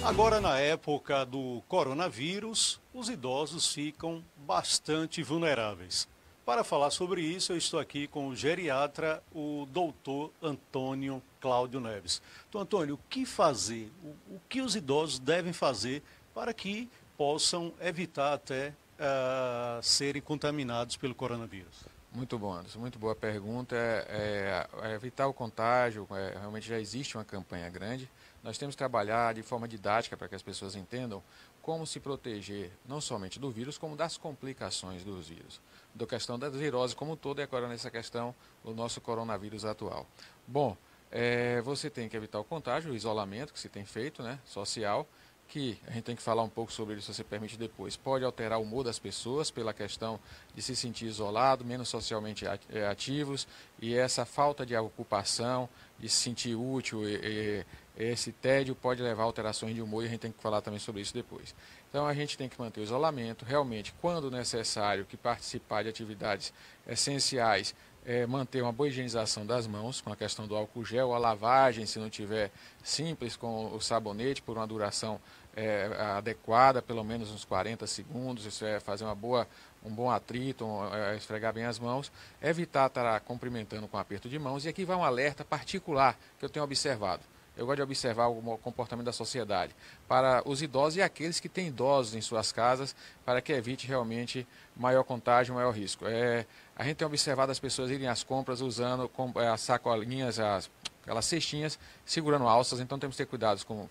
Agora, na época do coronavírus, os idosos ficam bastante vulneráveis. Para falar sobre isso, eu estou aqui com o geriatra, o doutor Antônio Cláudio Neves. Então, Antônio, o que fazer? O que os idosos devem fazer para que possam evitar até serem contaminados pelo coronavírus? Muito bom, Anderson. Muito boa pergunta. Evitar o contágio, realmente já existe uma campanha grande. Nós temos que trabalhar de forma didática para que as pessoas entendam como se proteger não somente do vírus, como das complicações dos vírus. Da questão da virose como um todo e agora nessa questão do nosso coronavírus atual. Bom, você tem que evitar o contágio, o isolamento que se tem feito, né, social, que a gente tem que falar um pouco sobre isso, se você permite depois. Pode alterar o humor das pessoas pela questão de se sentir isolado, menos socialmente ativos, e essa falta de ocupação, de se sentir útil, esse tédio pode levar a alterações de humor e a gente tem que falar também sobre isso depois. Então a gente tem que manter o isolamento, realmente, quando necessário, que participar de atividades essenciais, manter uma boa higienização das mãos, com a questão do álcool gel, a lavagem, se não tiver simples, com o sabonete, por uma duração adequada, pelo menos uns 40 segundos, isso é fazer um bom atrito, esfregar bem as mãos, evitar estar cumprimentando com aperto de mãos, e aqui vai um alerta particular que eu tenho observado. Eu gosto de observar o comportamento da sociedade para os idosos e aqueles que têm idosos em suas casas, para que evite realmente maior contágio, maior risco. A gente tem observado as pessoas irem às compras usando as sacolinhas, aquelas cestinhas, segurando alças, então temos que ter cuidados com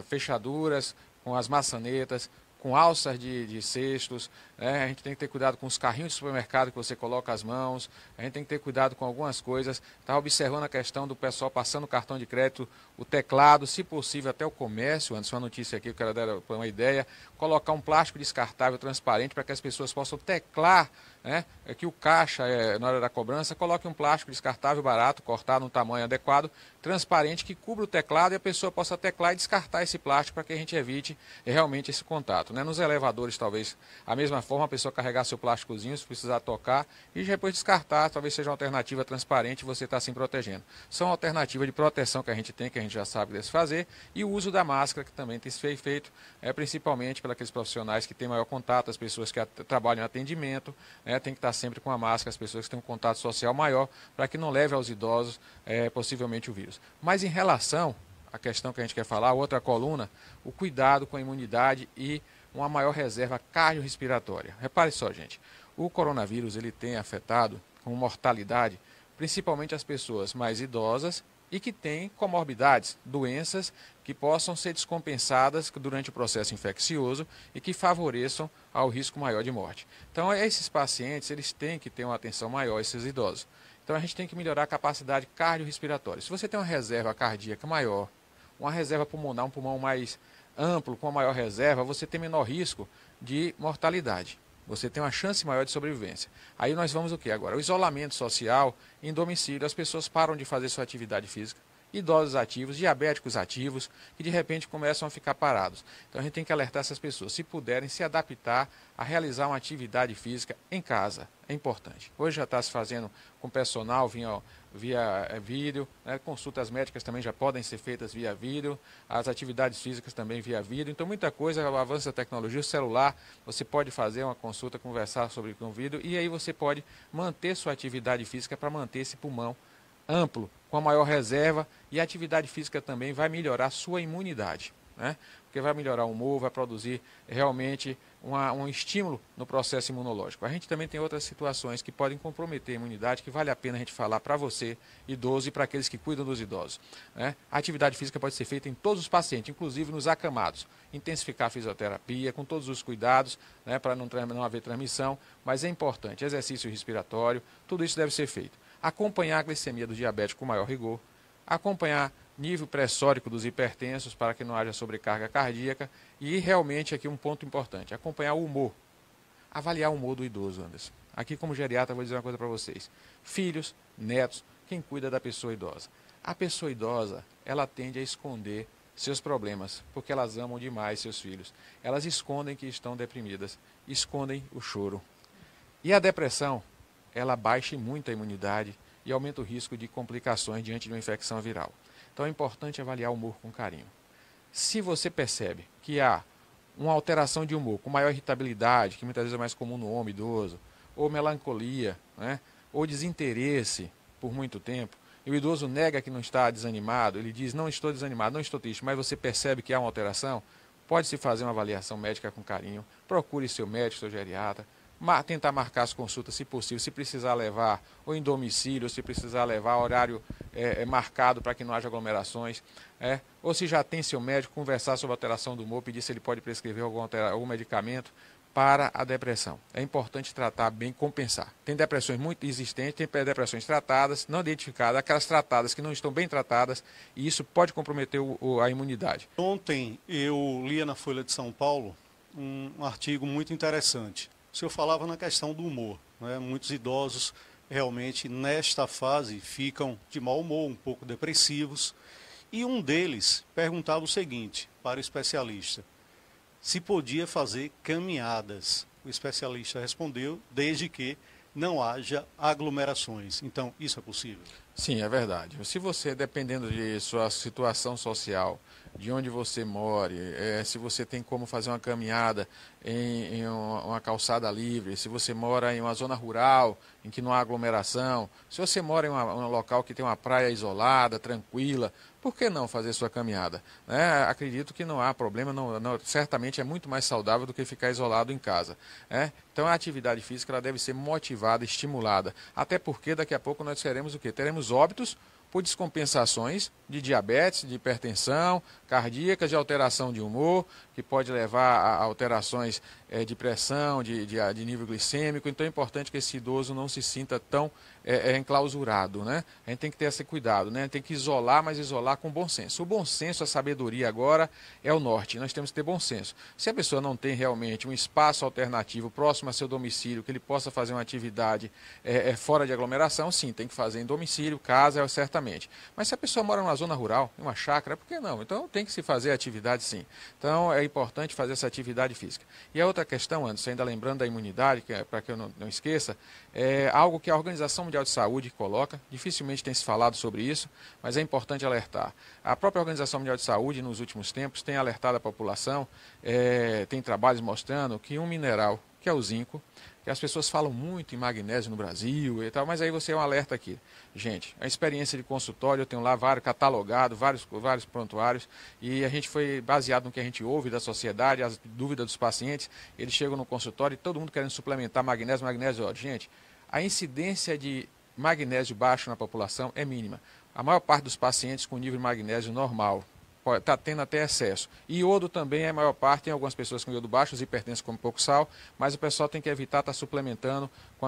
fechaduras, com as maçanetas, com alças de cestos, né? A gente tem que ter cuidado com os carrinhos de supermercado que você coloca as mãos, a gente tem que ter cuidado com algumas coisas. Estava observando a questão do pessoal passando o cartão de crédito, o teclado, se possível até o comércio, antes uma notícia aqui, eu quero dar uma ideia, colocar um plástico descartável transparente para que as pessoas possam teclar, né? Que o caixa, na hora da cobrança, coloque um plástico descartável barato, cortado no tamanho adequado, transparente, que cubra o teclado e a pessoa possa teclar e descartar esse plástico para que a gente evite realmente esse contato, né? Nos elevadores, talvez, a mesma forma, a pessoa carregar seu plásticozinho, se precisar tocar, e depois descartar, talvez seja uma alternativa transparente e você está se protegendo. São alternativas de proteção que a gente tem, que a gente já sabe desfazer, e o uso da máscara, que também tem sido feito, principalmente para aqueles profissionais que têm maior contato, as pessoas que trabalham em atendimento, tem que estar sempre com a máscara, as pessoas que têm um contato social maior, para que não leve aos idosos possivelmente o vírus. Mas em relação à questão que a gente quer falar, outra coluna, o cuidado com a imunidade e uma maior reserva cardiorrespiratória. Repare só, gente, o coronavírus ele tem afetado com mortalidade principalmente as pessoas mais idosas e que têm comorbidades, doenças que possam ser descompensadas durante o processo infeccioso e que favoreçam ao risco maior de morte. Então, esses pacientes eles têm que ter uma atenção maior, esses idosos. Então, a gente tem que melhorar a capacidade cardiorrespiratória. Se você tem uma reserva cardíaca maior, uma reserva pulmonar, um pulmão mais amplo, com a maior reserva, você tem menor risco de mortalidade. Você tem uma chance maior de sobrevivência. Aí nós vamos o que agora? O isolamento social em domicílio. As pessoas param de fazer sua atividade física. Idosos ativos, diabéticos ativos, que de repente começam a ficar parados. Então a gente tem que alertar essas pessoas, se puderem, se adaptar a realizar uma atividade física em casa. É importante. Hoje já está se fazendo com personal via vídeo, né? Consultas médicas também já podem ser feitas via vídeo, as atividades físicas também via vídeo. Então muita coisa, o avanço da tecnologia, o celular, você pode fazer uma consulta, conversar sobre com vídeo e aí você pode manter sua atividade física para manter esse pulmão amplo, com a maior reserva, e a atividade física também vai melhorar a sua imunidade, né? Porque vai melhorar o humor, vai produzir realmente um estímulo no processo imunológico. A gente também tem outras situações que podem comprometer a imunidade, que vale a pena a gente falar para você, idoso, e para aqueles que cuidam dos idosos, né? A atividade física pode ser feita em todos os pacientes, inclusive nos acamados. Intensificar a fisioterapia, com todos os cuidados, né, para não haver transmissão, mas é importante, exercício respiratório, tudo isso deve ser feito. Acompanhar a glicemia do diabético com maior rigor, acompanhar nível pressórico dos hipertensos para que não haja sobrecarga cardíaca e realmente aqui um ponto importante, acompanhar o humor, avaliar o humor do idoso, Anderson. Aqui como geriatra vou dizer uma coisa para vocês, filhos, netos, quem cuida da pessoa idosa. A pessoa idosa, ela tende a esconder seus problemas, porque elas amam demais seus filhos. Elas escondem que estão deprimidas, escondem o choro. E a depressão, ela baixa muito a imunidade e aumenta o risco de complicações diante de uma infecção viral. Então é importante avaliar o humor com carinho. Se você percebe que há uma alteração de humor com maior irritabilidade, que muitas vezes é mais comum no homem idoso, ou melancolia, né? Ou desinteresse por muito tempo, e o idoso nega que não está desanimado, ele diz, não estou desanimado, não estou triste, mas você percebe que há uma alteração, pode-se fazer uma avaliação médica com carinho, procure seu médico, seu geriatra, tentar marcar as consultas se possível, se precisar levar ou em domicílio, se precisar levar horário marcado para que não haja aglomerações, ou se já tem seu médico, conversar sobre a alteração do humor, pedir se ele pode prescrever algum medicamento para a depressão. É importante tratar bem, compensar. Tem depressões muito existentes, tem depressões tratadas, não identificadas, aquelas tratadas que não estão bem tratadas, e isso pode comprometer a imunidade. Ontem eu lia na Folha de São Paulo um artigo muito interessante. O senhor falava na questão do humor, né? Muitos idosos realmente nesta fase ficam de mau humor, um pouco depressivos, e um deles perguntava o seguinte para o especialista: se podia fazer caminhadas. O especialista respondeu, desde que não haja aglomerações. Então, isso é possível? Sim, é verdade. Se você, dependendo de sua situação social, de onde você mora, se você tem como fazer uma caminhada em uma calçada livre, se você mora em uma zona rural, em que não há aglomeração, se você mora em um local que tem uma praia isolada, tranquila, por que não fazer sua caminhada? Acredito que não há problema, certamente é muito mais saudável do que ficar isolado em casa. Então a atividade física ela deve ser motivada, estimulada, até porque daqui a pouco nós teremos o quê? Teremos óbitos por descompensações de diabetes, de hipertensão cardíacas, de alteração de humor, que pode levar a alterações de pressão, de nível glicêmico. Então é importante que esse idoso não se sinta tão enclausurado, né? A gente tem que ter esse cuidado, né? Tem que isolar, mas isolar com bom senso. O bom senso, a sabedoria agora é o norte. Nós temos que ter bom senso. Se a pessoa não tem realmente um espaço alternativo próximo a seu domicílio, que ele possa fazer uma atividade fora de aglomeração, sim, tem que fazer em domicílio, casa, certamente. Mas se a pessoa mora numa zona rural, em uma chácara, por que não? Então tem que se fazer atividade, sim. Então é importante fazer essa atividade física. E a outra questão, Anderson, ainda lembrando da imunidade, para que eu não esqueça, é algo que a Organização Mundial de Saúde coloca, dificilmente tem se falado sobre isso, mas é importante alertar. A própria Organização Mundial de Saúde, nos últimos tempos, tem alertado a população, tem trabalhos mostrando que um mineral, que é o zinco, que as pessoas falam muito em magnésio no Brasil e tal, mas aí você é um alerta aqui. Gente, a experiência de consultório, eu tenho lá catalogado, vários prontuários, e a gente foi baseado no que a gente ouve da sociedade, as dúvidas dos pacientes, eles chegam no consultório e todo mundo querendo suplementar magnésio, ó, gente, a incidência de magnésio baixo na população é mínima. A maior parte dos pacientes com nível de magnésio normal, está tendo até excesso. Iodo também é a maior parte, tem algumas pessoas com iodo baixo, os hipertensos com pouco sal, mas o pessoal tem que evitar estar suplementando com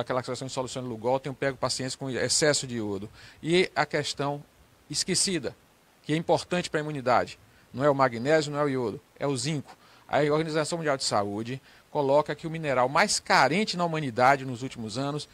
aquela questão de solução de Lugol, eu pego pacientes com excesso de iodo. E a questão esquecida, que é importante para a imunidade, não é o magnésio, não é o iodo, é o zinco. A Organização Mundial de Saúde coloca que o mineral mais carente na humanidade nos últimos anos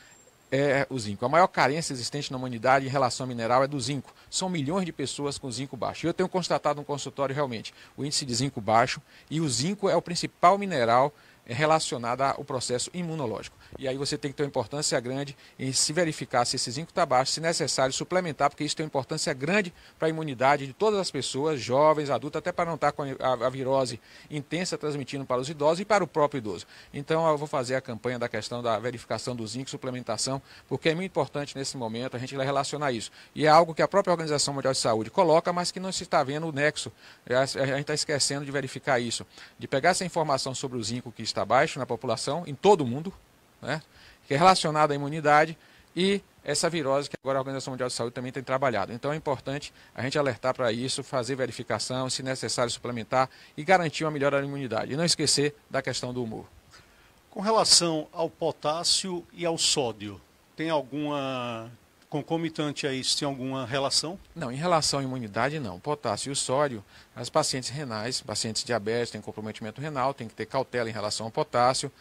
é o zinco. A maior carência existente na humanidade em relação ao mineral é do zinco. São milhões de pessoas com zinco baixo. E eu tenho constatado no consultório realmente o índice de zinco baixo, e o zinco é o principal mineral relacionado ao processo imunológico. E aí você tem que ter uma importância grande em se verificar se esse zinco está baixo, se necessário suplementar, porque isso tem uma importância grande para a imunidade de todas as pessoas, jovens, adultos, até para não estar com a virose intensa transmitindo para os idosos e para o próprio idoso. Então eu vou fazer a campanha da questão da verificação do zinco, suplementação, porque é muito importante nesse momento a gente relacionar isso. E é algo que a própria Organização Mundial de Saúde coloca, mas que não se está vendo o nexo. A gente está esquecendo de verificar isso, de pegar essa informação sobre o zinco que está baixo na população, em todo o mundo, né, que é relacionada à imunidade, e essa virose que agora a Organização Mundial de Saúde também tem trabalhado. Então é importante a gente alertar para isso, fazer verificação, se necessário suplementar e garantir uma melhora da imunidade. E não esquecer da questão do humor. Com relação ao potássio e ao sódio, tem alguma concomitante a isso, tem alguma relação? Não, em relação à imunidade não. Potássio e o sódio, as pacientes renais, pacientes diabéticos têm comprometimento renal, tem que ter cautela em relação ao potássio.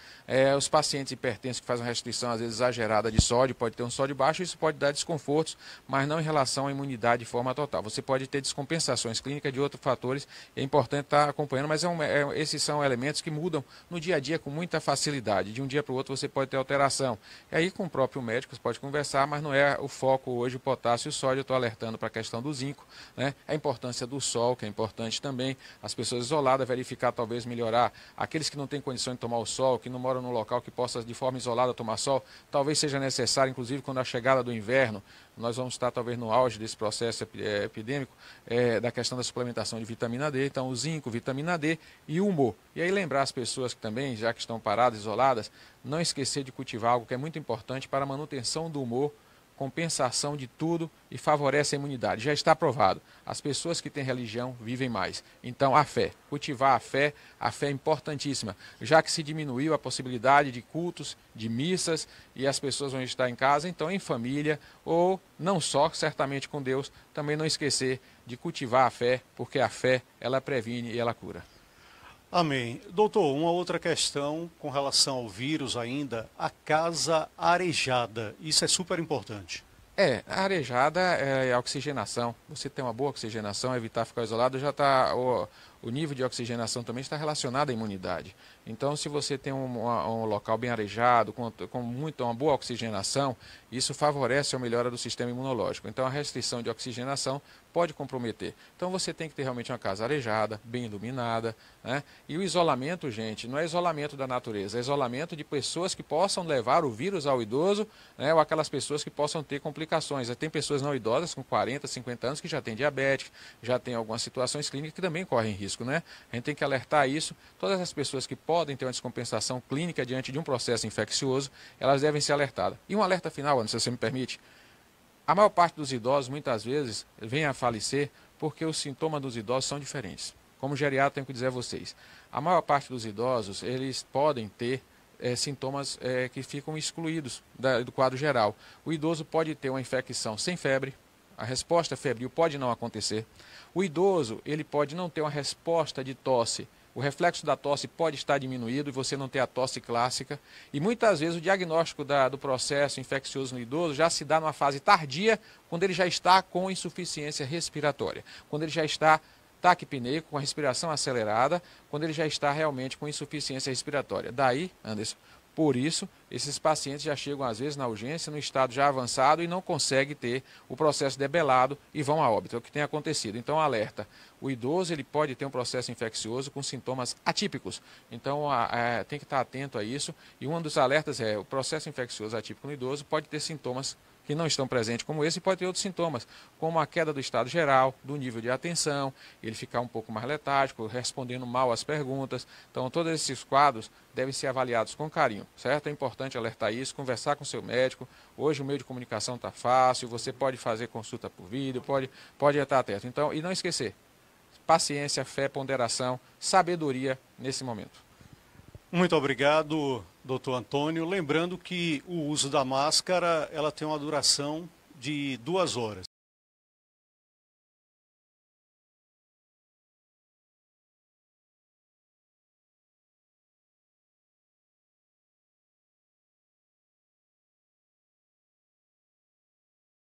Os pacientes hipertensos que fazem uma restrição às vezes exagerada de sódio, pode ter um sódio baixo, isso pode dar desconfortos, mas não em relação à imunidade de forma total. Você pode ter descompensações clínicas de outros fatores, é importante estar acompanhando, mas esses são elementos que mudam no dia a dia com muita facilidade. De um dia para o outro você pode ter alteração. E aí com o próprio médico você pode conversar, mas não é o foco hoje o potássio e o sódio. Eu estou alertando para a questão do zinco, né? A importância do sol, que é importante importante também. As pessoas isoladas, verificar, talvez melhorar. Aqueles que não têm condição de tomar o sol, que não moram num local que possa de forma isolada tomar sol, talvez seja necessário, inclusive quando a chegada do inverno, nós vamos estar talvez no auge desse processo epidêmico, da questão da suplementação de vitamina D, então o zinco, vitamina D e o humor. E aí lembrar as pessoas que também, já que estão paradas, isoladas, não esquecer de cultivar algo que é muito importante para a manutenção do humor, compensação de tudo e favorece a imunidade. Já está provado. As pessoas que têm religião vivem mais. Então, a fé. Cultivar a fé é importantíssima, já que se diminuiu a possibilidade de cultos, de missas, e as pessoas vão estar em casa, então em família, ou não só, certamente com Deus, também não esquecer de cultivar a fé, porque a fé, ela previne e ela cura. Amém. Doutor, uma outra questão com relação ao vírus ainda, a casa arejada. Isso é super importante. A arejada é a oxigenação. Você tem uma boa oxigenação, evitar ficar isolado, já está o nível de oxigenação também está relacionado à imunidade. Então, se você tem um local bem arejado, com uma boa oxigenação, isso favorece a melhora do sistema imunológico. Então, a restrição de oxigenação pode comprometer. Então, você tem que ter realmente uma casa arejada, bem iluminada, né? E o isolamento, gente, não é isolamento da natureza, é isolamento de pessoas que possam levar o vírus ao idoso, né? Ou aquelas pessoas que possam ter complicações. Tem pessoas não idosas com 40, 50 anos que já têm diabetes, já têm algumas situações clínicas que também correm risco, né? A gente tem que alertar isso. Todas as pessoas que podem ter uma descompensação clínica diante de um processo infeccioso, elas devem ser alertadas. E um alerta final, Ana, se você me permite. A maior parte dos idosos, muitas vezes, vem a falecer porque os sintomas dos idosos são diferentes. Como geriatra, tenho que dizer a vocês. A maior parte dos idosos, eles podem ter sintomas que ficam excluídos do quadro geral. O idoso pode ter uma infecção sem febre, a resposta febril pode não acontecer. O idoso, ele pode não ter uma resposta de tosse. O reflexo da tosse pode estar diminuído e você não ter a tosse clássica. E muitas vezes o diagnóstico do processo infeccioso no idoso já se dá numa fase tardia, quando ele já está com insuficiência respiratória. Quando ele já está taquipneico, com a respiração acelerada, quando ele já está realmente com insuficiência respiratória. Daí, Anderson, por isso, esses pacientes já chegam às vezes na urgência, no estado já avançado e não conseguem ter o processo debelado e vão a óbito, é o que tem acontecido. Então, alerta, o idoso ele pode ter um processo infeccioso com sintomas atípicos, então tem que estar atento a isso. E um dos alertas é o processo infeccioso atípico no idoso pode ter sintomas que não estão presentes como esse, e pode ter outros sintomas, como a queda do estado geral, do nível de atenção, ele ficar um pouco mais letárgico, respondendo mal às perguntas. Então, todos esses quadros devem ser avaliados com carinho, certo? É importante alertar isso, conversar com o seu médico. Hoje o meio de comunicação está fácil, você pode fazer consulta por vídeo, pode estar atento. Então, e não esquecer, paciência, fé, ponderação, sabedoria nesse momento. Muito obrigado, doutor Antônio. Lembrando que o uso da máscara ela tem uma duração de 2 horas.